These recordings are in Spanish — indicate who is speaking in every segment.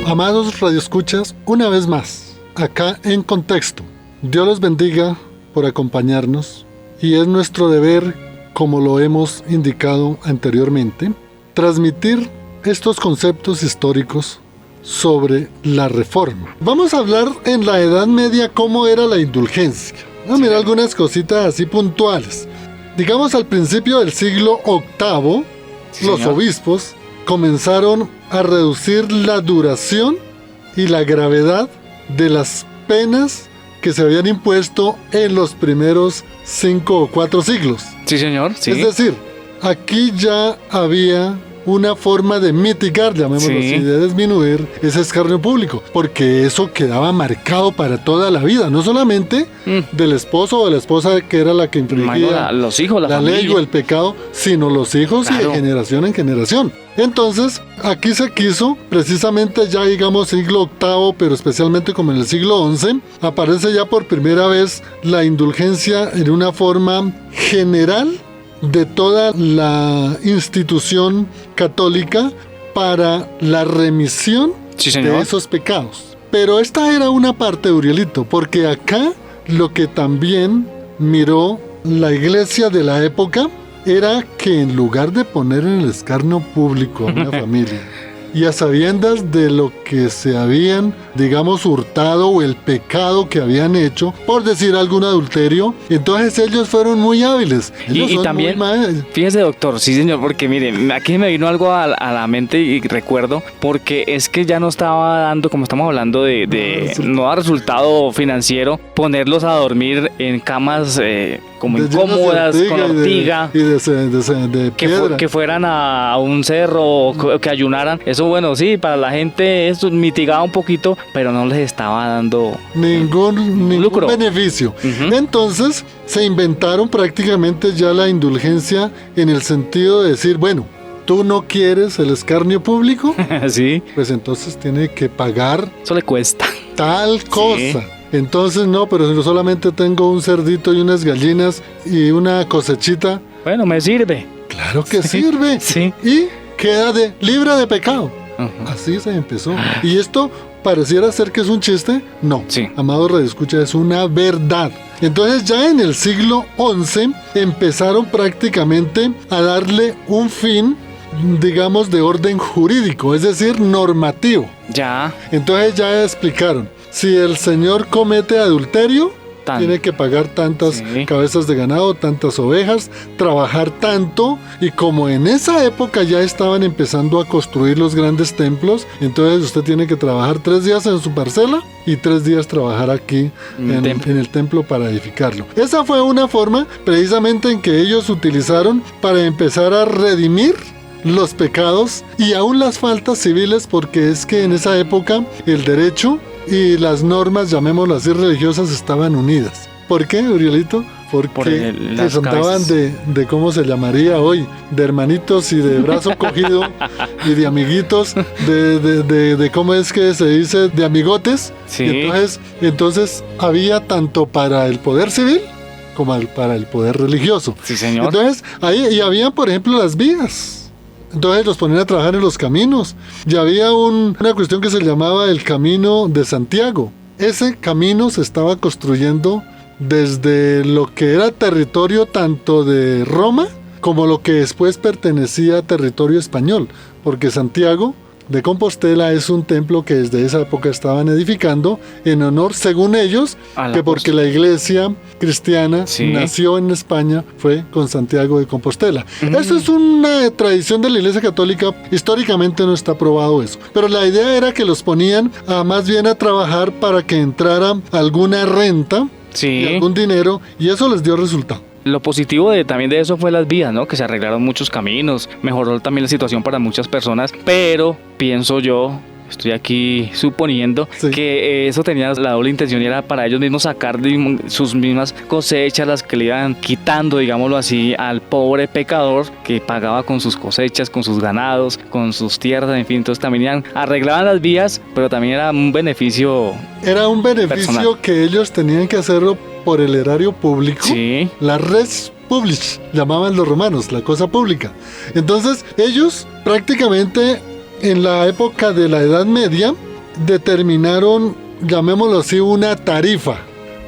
Speaker 1: Amados radioescuchas, una vez más, acá en Contexto. Dios los bendiga por acompañarnos y es nuestro deber, como lo hemos indicado anteriormente, transmitir estos conceptos históricos sobre la Reforma. Vamos a hablar en la Edad Media cómo era la indulgencia. Vamos a mirar algunas cositas así puntuales. Digamos, al principio del siglo VIII, los obispos comenzaron a reducir la duración y la gravedad de las penas que se habían impuesto en los primeros 5 o 4 siglos.
Speaker 2: Sí, señor. Sí.
Speaker 1: Es decir, aquí ya había una forma de mitigar, llamémoslo así, de disminuir ese escarnio público, porque eso quedaba marcado para toda la vida, no solamente del esposo o de la esposa que era la que infringía
Speaker 2: los hijos, la
Speaker 1: ley o el pecado, sino los hijos y de generación en generación. Entonces, aquí se quiso, precisamente ya digamos siglo VIII, pero especialmente como en el siglo XI, aparece ya por primera vez la indulgencia en una forma general de toda la institución católica para la remisión de esos pecados. Pero esta era una parte, Urielito, porque acá lo que también miró la iglesia de la época era que en lugar de poner en el escarnio público a una familia y a sabiendas de lo que se habían, digamos, hurtado o el pecado que habían hecho, por decir algún adulterio, entonces ellos fueron muy hábiles.
Speaker 2: Y también, fíjese, doctor, sí señor, porque mire, aquí me vino algo a la mente y recuerdo, porque es que ya no estaba dando, como estamos hablando no da resultado financiero, ponerlos a dormir en camas como incómodas, con ortiga, que fueran a un cerro o que ayunaran. Eso, bueno, sí, para la gente eso mitigaba un poquito, pero no les estaba dando ningún lucro, beneficio.
Speaker 1: Entonces se inventaron prácticamente ya la indulgencia en el sentido de decir, bueno, ¿tú no quieres el escarnio público?
Speaker 2: Sí.
Speaker 1: Pues entonces tiene que pagar.
Speaker 2: Eso le cuesta.
Speaker 1: Tal cosa. Sí. Entonces no, pero si solamente tengo un cerdito y unas gallinas y una cosechita.
Speaker 2: Bueno, me sirve.
Speaker 1: Claro que sirve.
Speaker 2: Sí.
Speaker 1: Y queda libre de pecado. Así se empezó. Y esto pareciera ser que es un chiste. No, amado radioescucha, es una verdad. Entonces ya en el siglo XI empezaron prácticamente a darle un fin, digamos, de orden jurídico, es decir, normativo.
Speaker 2: Ya.
Speaker 1: Entonces ya explicaron, si el señor comete adulterio, tiene que pagar tantas cabezas de ganado, tantas ovejas, trabajar tanto, y como en esa época ya estaban empezando a construir los grandes templos, entonces usted tiene que trabajar 3 días en su parcela y 3 días trabajar aquí en el templo para edificarlo. Esa fue una forma precisamente en que ellos utilizaron para empezar a redimir los pecados y aún las faltas civiles, porque es que en esa época el derecho y las normas, llamémoslo así, religiosas estaban unidas. ¿Por qué, Urielito? Porque se andaban de cómo se llamaría hoy, de hermanitos y de brazo cogido y de amiguitos, de cómo es que se dice, de amigotes.
Speaker 2: Sí.
Speaker 1: Entonces había tanto para el poder civil como para el poder religioso.
Speaker 2: Sí, señor.
Speaker 1: Entonces ahí y había, por ejemplo, las vías. Entonces los ponían a trabajar en los caminos. Y había una cuestión que se llamaba el Camino de Santiago. Ese camino se estaba construyendo desde lo que era territorio tanto de Roma como lo que después pertenecía a territorio español, porque Santiago de Compostela es un templo que desde esa época estaban edificando en honor, según ellos, que porque la iglesia cristiana nació en España, fue con Santiago de Compostela. Eso es una tradición de la iglesia católica, históricamente no está probado eso, pero la idea era que los ponían más bien a trabajar para que entrara alguna renta y algún dinero, y eso les dio resultado.
Speaker 2: Lo positivo también de eso fue las vías, ¿no? Que se arreglaron muchos caminos, mejoró también la situación para muchas personas, pero pienso yo, estoy aquí suponiendo que eso tenía la doble intención y era para ellos mismos sacar de sus mismas cosechas, las que le iban quitando, digámoslo así, al pobre pecador que pagaba con sus cosechas, con sus ganados, con sus tierras, en fin. Entonces también arreglaban las vías, pero también era un beneficio.
Speaker 1: Era un beneficio personal, que ellos tenían que hacerlo por el erario público. La res public, llamaban los romanos, la cosa pública. Entonces ellos prácticamente en la época de la Edad Media determinaron, llamémoslo así, una tarifa,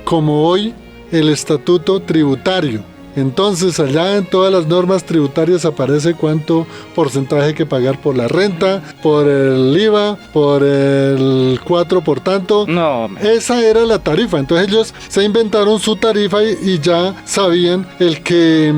Speaker 1: como hoy el estatuto tributario. Entonces allá en todas las normas tributarias aparece cuánto porcentaje hay que pagar por la renta, por el IVA, por el 4 por tanto.
Speaker 2: No.
Speaker 1: Esa era la tarifa. Entonces ellos se inventaron su tarifa y ya sabían el que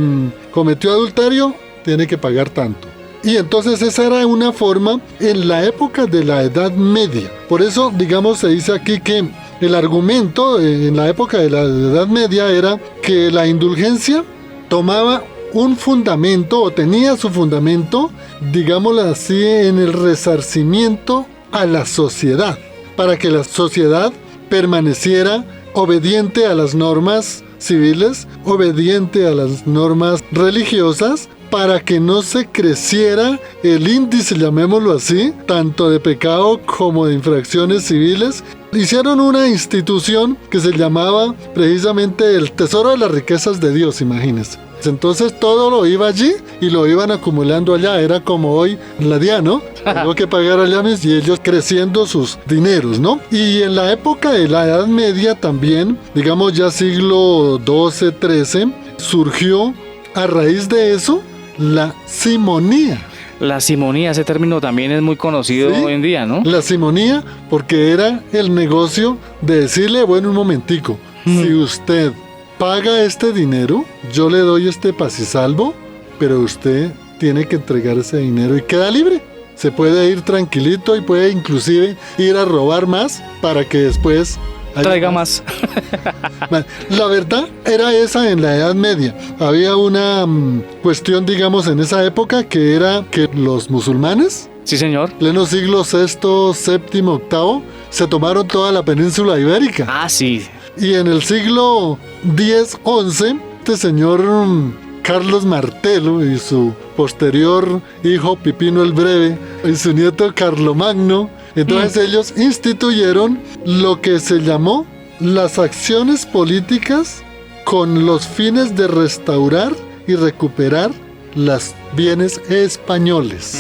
Speaker 1: cometió adulterio tiene que pagar tanto. Y entonces esa era una forma en la época de la Edad Media. Por eso, digamos, se dice aquí que el argumento en la época de la Edad Media era que la indulgencia tomaba un fundamento, o tenía su fundamento, digámoslo así, en el resarcimiento a la sociedad, para que la sociedad permaneciera obediente a las normas civiles, obediente a las normas religiosas, para que no se creciera el índice, llamémoslo así, tanto de pecado como de infracciones civiles. Hicieron una institución que se llamaba precisamente el Tesoro de las Riquezas de Dios, imagínense. Entonces todo lo iba allí y lo iban acumulando allá. Era como hoy la DIAN, ¿no? Tengo que pagar allá y ellos creciendo sus dineros, ¿no? Y en la época de la Edad Media también, digamos ya siglo XII, XIII, surgió a raíz de eso la simonía.
Speaker 2: La simonía, ese término también es muy conocido hoy en día, ¿no?
Speaker 1: La simonía, porque era el negocio de decirle, bueno, un momentico, si usted paga este dinero, yo le doy este paz y salvo, pero usted tiene que entregar ese dinero y queda libre. Se puede ir tranquilito y puede inclusive ir a robar más para que después
Speaker 2: traiga más.
Speaker 1: La verdad era esa en la Edad Media. Había una cuestión, digamos, en esa época que era que los musulmanes,
Speaker 2: sí señor,
Speaker 1: pleno siglo VI, VII, VIII, se tomaron toda la península ibérica.
Speaker 2: Ah, sí.
Speaker 1: Y en el siglo X, XI, este señor Carlos Martelo y su posterior hijo Pipino el Breve y su nieto Carlomagno, entonces ellos instituyeron lo que se llamó las acciones políticas con los fines de restaurar y recuperar los bienes españoles.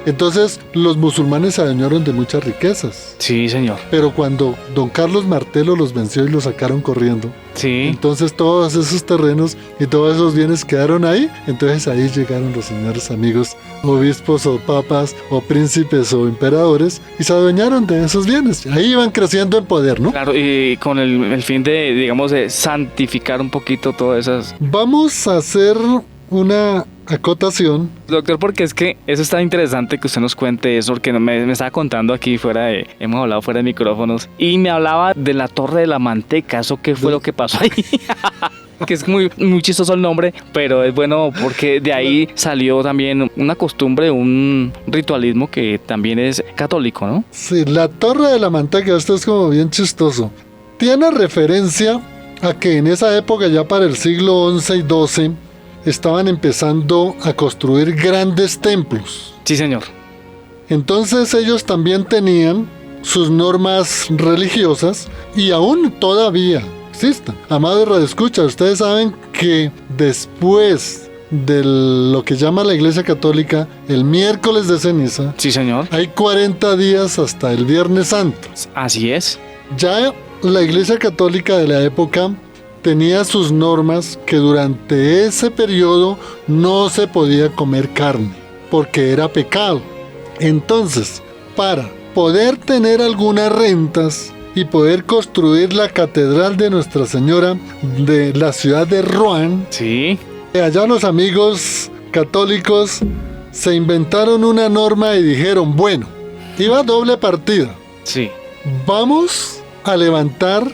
Speaker 1: Entonces los musulmanes se adueñaron de muchas riquezas.
Speaker 2: Sí, señor.
Speaker 1: Pero cuando don Carlos Martelo los venció y los sacaron corriendo,
Speaker 2: sí,
Speaker 1: entonces todos esos terrenos y todos esos bienes quedaron ahí. Entonces ahí llegaron los señores amigos, obispos o papas o príncipes o emperadores, y se adueñaron de esos bienes. Ahí iban creciendo en poder, ¿no?
Speaker 2: Claro, y con el fin de, digamos, de santificar un poquito todas esas.
Speaker 1: Vamos a hacer una acotación.
Speaker 2: Doctor, porque es que eso está interesante que usted nos cuente eso, porque me estaba contando aquí hemos hablado fuera de micrófonos, y me hablaba de la Torre de la Manteca. ¿Eso qué fue lo que pasó ahí? Que es muy chistoso el nombre, pero es bueno porque de ahí salió también una costumbre, un ritualismo que también es católico, ¿no?
Speaker 1: Sí, la Torre de la Manteca, esto es como bien chistoso. Tiene referencia a que en esa época, ya para el siglo XI y XII, estaban empezando a construir grandes templos.
Speaker 2: Sí, señor.
Speaker 1: Entonces ellos también tenían sus normas religiosas y aún todavía existen. Amado radioescucha, ustedes saben que después de lo que llama la Iglesia Católica el miércoles de ceniza,
Speaker 2: sí, señor,
Speaker 1: hay 40 días hasta el Viernes Santo.
Speaker 2: Así es.
Speaker 1: Ya la Iglesia Católica de la época tenía sus normas que durante ese periodo no se podía comer carne, porque era pecado. Entonces, para poder tener algunas rentas y poder construir la catedral de Nuestra Señora de la ciudad de Rouen,
Speaker 2: sí,
Speaker 1: allá los amigos católicos se inventaron una norma y dijeron, bueno, iba doble partida.
Speaker 2: Sí.
Speaker 1: Vamos a levantar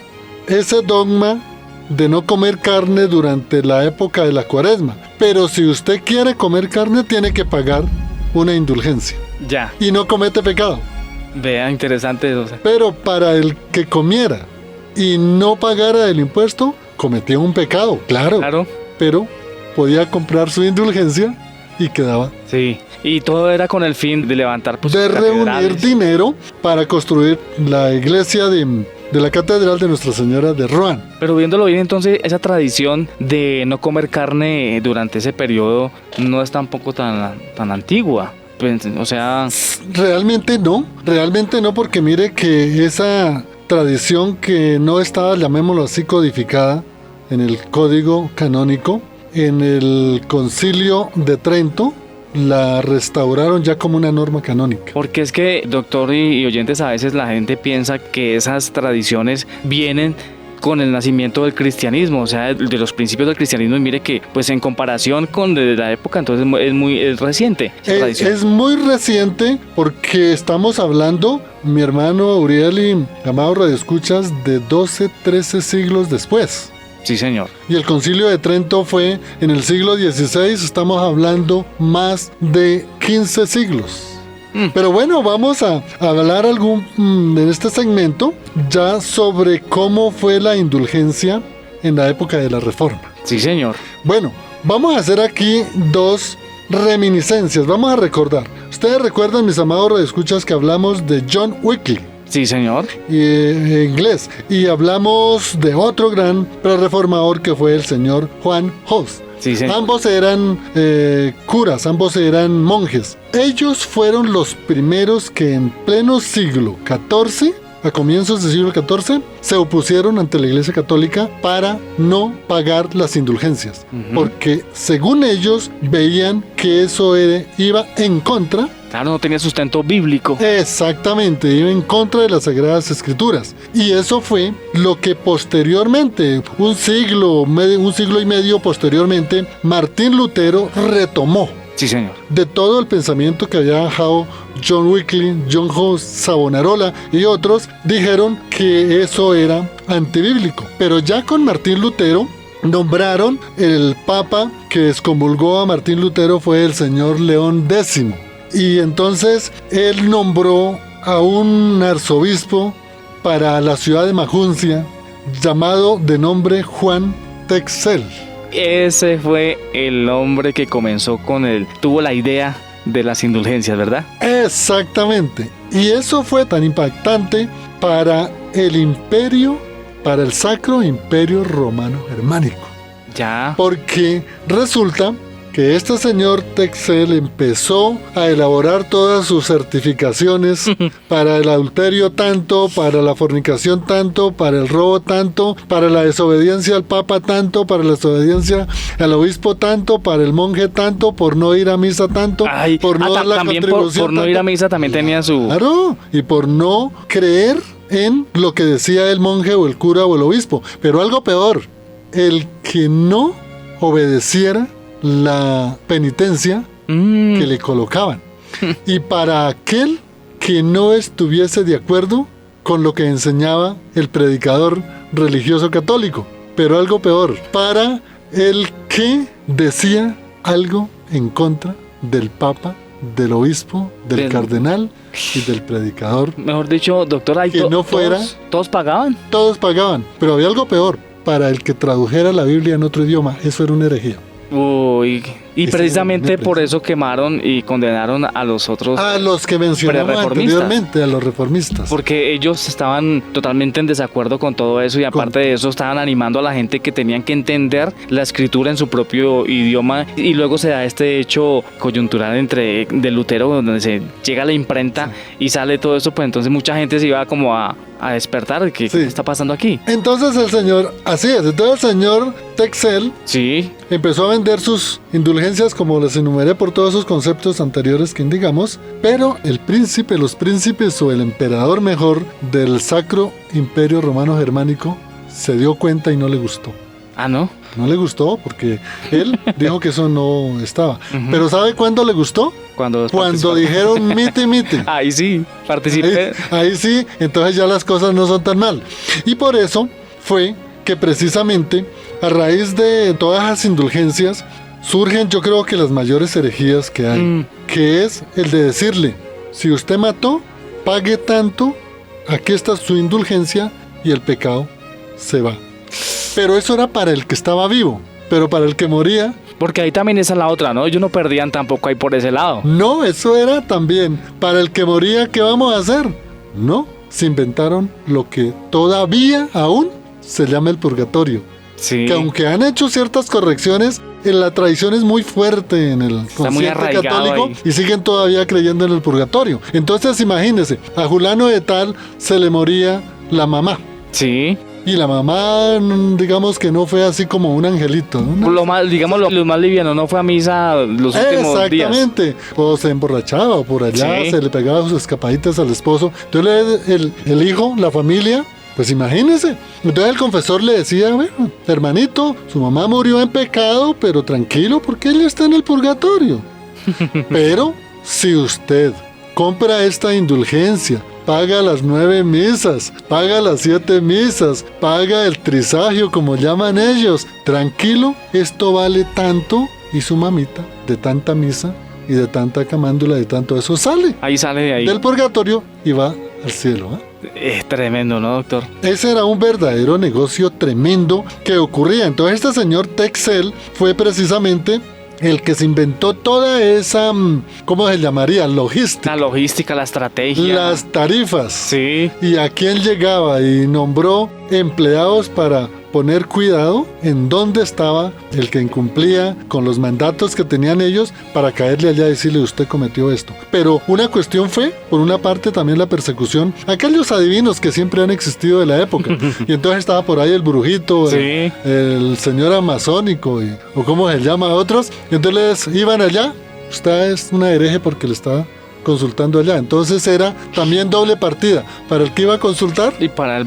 Speaker 1: ese dogma de no comer carne durante la época de la Cuaresma. Pero si usted quiere comer carne, tiene que pagar una indulgencia.
Speaker 2: Ya.
Speaker 1: Y no comete pecado.
Speaker 2: Vea, interesante eso.
Speaker 1: Pero para el que comiera y no pagara el impuesto, cometía un pecado, claro. Pero podía comprar su indulgencia y quedaba.
Speaker 2: Sí. Y todo era con el fin de levantar, pues,
Speaker 1: de reunir dinero para construir la iglesia de la catedral de Nuestra Señora de Rouen.
Speaker 2: Pero viéndolo bien, entonces esa tradición de no comer carne durante ese periodo no es tampoco tan antigua. O sea...
Speaker 1: Realmente no, porque mire que esa tradición que no estaba, llamémoslo así, codificada en el código canónico, en el Concilio de Trento, la restauraron ya como una norma canónica.
Speaker 2: Porque es que, doctor y oyentes, a veces la gente piensa que esas tradiciones vienen con el nacimiento del cristianismo, o sea, de los principios del cristianismo, y mire que, pues en comparación con de la época, entonces es reciente.
Speaker 1: Es muy reciente porque estamos hablando, mi hermano Uriel y amados radioescuchas, de 12, 13 siglos después.
Speaker 2: Sí, señor.
Speaker 1: Y el Concilio de Trento fue en el siglo XVI, estamos hablando más de 15 siglos. Pero bueno, vamos a hablar en este segmento ya sobre cómo fue la indulgencia en la época de la Reforma.
Speaker 2: Sí, señor.
Speaker 1: Bueno, vamos a hacer aquí dos reminiscencias, vamos a recordar. Ustedes recuerdan, mis amados radioescuchas, que hablamos de John Wycliffe.
Speaker 2: Sí, señor.
Speaker 1: Inglés. Y hablamos de otro gran reformador que fue el señor Juan Hus.
Speaker 2: Sí, señor.
Speaker 1: Ambos eran curas, ambos eran monjes. Ellos fueron los primeros que en pleno siglo XIV, a comienzos del siglo XIV, se opusieron ante la Iglesia Católica para no pagar las indulgencias. Porque según ellos veían que eso iba en contra.
Speaker 2: Claro, no tenía sustento bíblico.
Speaker 1: Exactamente, iba en contra de las Sagradas Escrituras. Y eso fue lo que posteriormente, un siglo y medio posteriormente, Martín Lutero retomó.
Speaker 2: Sí, señor.
Speaker 1: De todo el pensamiento que había dejado John Wycliffe, John Hus, Savonarola y otros, dijeron que eso era antibíblico. Pero ya con Martín Lutero, nombraron el papa que excomulgó a Martín Lutero, fue el señor León X. Y entonces él nombró a un arzobispo para la ciudad de Maguncia, llamado de nombre Juan Texel.
Speaker 2: Ese fue el hombre que tuvo la idea de las indulgencias, ¿verdad?
Speaker 1: Exactamente. Y eso fue tan impactante para el Sacro Imperio Romano Germánico.
Speaker 2: Ya.
Speaker 1: Porque resulta que este señor Texel empezó a elaborar todas sus certificaciones para el adulterio tanto, para la fornicación tanto, para el robo tanto, para la desobediencia al papa tanto, para la desobediencia al obispo tanto, para el monje tanto, por no ir a misa tanto, por no dar la contribución
Speaker 2: por no ir a misa también tenía su...
Speaker 1: Claro, y por no creer en lo que decía el monje o el cura o el obispo. Pero algo peor, el que no obedeciera la penitencia que le colocaban. Y para aquel que no estuviese de acuerdo con lo que enseñaba el predicador religioso católico. Pero algo peor, para el que decía algo en contra del papa, del obispo, del cardenal y del predicador.
Speaker 2: Mejor dicho, doctor, ahí todos pagaban.
Speaker 1: Todos pagaban, pero había algo peor. Para el que tradujera la Biblia en otro idioma, eso era una herejía.
Speaker 2: Uy, y precisamente por eso quemaron y condenaron a los otros,
Speaker 1: a los que mencionamos anteriormente, a los reformistas,
Speaker 2: porque ellos estaban totalmente en desacuerdo con todo eso, y aparte de eso estaban animando a la gente que tenían que entender la escritura en su propio idioma. Y luego se da este hecho coyuntural de Lutero, donde se llega a la imprenta y sale todo eso, pues entonces mucha gente se iba como a despertar. ¿Qué está pasando aquí?
Speaker 1: Entonces el señor Texel empezó a vender sus indulgencias, como les enumeré, por todos esos conceptos anteriores que indicamos, pero los príncipes o el emperador mejor del Sacro Imperio Romano Germánico se dio cuenta y no le gustó.
Speaker 2: Ah, ¿no?
Speaker 1: No le gustó porque él dijo que eso no estaba. Pero ¿sabe cuándo le gustó? Cuando dijeron mite.
Speaker 2: Ahí sí, participé.
Speaker 1: Ahí sí, entonces ya las cosas no son tan mal. Y por eso fue que precisamente a raíz de todas las indulgencias surgen, yo creo que las mayores herejías que hay, que es el de decirle: si usted mató, pague tanto, aquí está su indulgencia y el pecado se va. Pero eso era para el que estaba vivo, pero para el que moría...
Speaker 2: Porque ahí también esa es la otra, ¿no? Ellos no perdían tampoco ahí por ese lado.
Speaker 1: No, eso era también para el que moría. ¿Qué vamos a hacer? No, se inventaron lo que todavía aún se llama el purgatorio.
Speaker 2: Sí.
Speaker 1: Que aunque han hecho ciertas correcciones, la tradición es muy fuerte en el consciente católico ahí. Y siguen todavía creyendo en el purgatorio. Entonces imagínense, a Julano de tal se le moría la mamá.
Speaker 2: Sí.
Speaker 1: Y la mamá, digamos que no fue así como un angelito, ¿no?
Speaker 2: Lo más liviano, no fue a misa los últimos días.
Speaker 1: Exactamente. O se emborrachaba, o por allá se le pegaba sus escapaditas al esposo. Entonces el hijo, la familia, pues imagínense. Entonces el confesor le decía, bueno, hermanito, su mamá murió en pecado, pero tranquilo, porque ella está en el purgatorio. Pero si usted compra esta indulgencia, paga las 9 misas, paga las 7 misas, paga el trisagio como llaman ellos, tranquilo, esto vale tanto, y su mamita, de tanta misa y de tanta camándula, de tanto eso, sale.
Speaker 2: Ahí sale de ahí.
Speaker 1: Del purgatorio y va al cielo, ¿eh?
Speaker 2: Es tremendo, ¿no, doctor?
Speaker 1: Ese era un verdadero negocio tremendo que ocurría. Entonces este señor Texel fue precisamente el que se inventó toda esa, ¿cómo se llamaría? Logística.
Speaker 2: La logística, la estrategia.
Speaker 1: Las tarifas.
Speaker 2: Sí.
Speaker 1: Y a quién llegaba y nombró empleados para poner cuidado en dónde estaba el que incumplía con los mandatos que tenían ellos para caerle allá y decirle usted cometió esto. Pero una cuestión fue, por una parte, también la persecución a aquellos adivinos que siempre han existido de la época. Y entonces estaba por ahí el brujito,
Speaker 2: sí,
Speaker 1: el señor amazónico, o cómo se llama a otros. Y entonces iban allá, usted es una hereje porque le estaba consultando allá. Entonces era también doble partida para el que iba a consultar
Speaker 2: y para el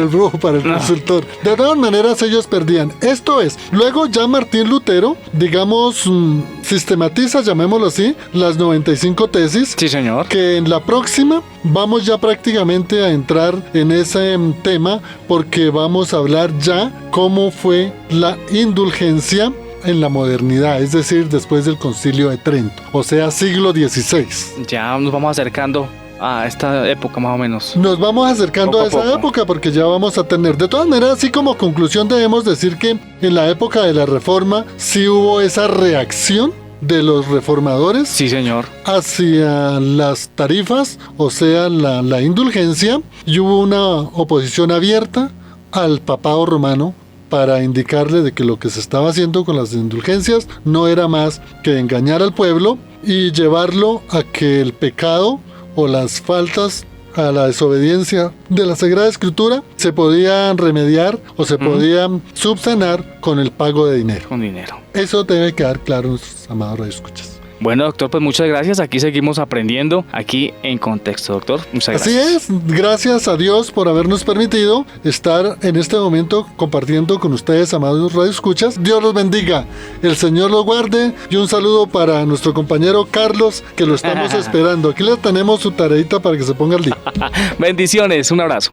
Speaker 1: brujo, para el consultor. De todas maneras ellos perdían. Esto es, luego ya Martín Lutero, digamos, sistematiza, llamémoslo así, las 95 tesis.
Speaker 2: Sí, señor.
Speaker 1: Que en la próxima vamos ya prácticamente a entrar en ese tema, porque vamos a hablar ya cómo fue la indulgencia en la modernidad, es decir, después del Concilio de Trento, o sea, siglo XVI.
Speaker 2: Ya nos vamos acercando a esta época más o menos.
Speaker 1: Nos vamos acercando a esa época porque ya vamos a tener. De todas maneras, así como conclusión debemos decir que en la época de la Reforma sí hubo esa reacción de los reformadores,
Speaker 2: sí, señor,
Speaker 1: hacia las tarifas, o sea, la indulgencia, y hubo una oposición abierta al papado romano para indicarle de que lo que se estaba haciendo con las indulgencias no era más que engañar al pueblo y llevarlo a que el pecado o las faltas a la desobediencia de la Sagrada Escritura se podían remediar o se podían subsanar con el pago de dinero.
Speaker 2: Con dinero.
Speaker 1: Eso debe quedar claro, nuestros amados radioescuchas.
Speaker 2: Bueno, doctor, pues muchas gracias. Aquí seguimos aprendiendo aquí en Contexto, doctor. Muchas gracias.
Speaker 1: Así es. Gracias a Dios por habernos permitido estar en este momento compartiendo con ustedes, amados radioescuchas. Dios los bendiga. El Señor los guarde. Y un saludo para nuestro compañero Carlos, que lo estamos esperando. Aquí le tenemos su tareita para que se ponga al día.
Speaker 2: Bendiciones. Un abrazo.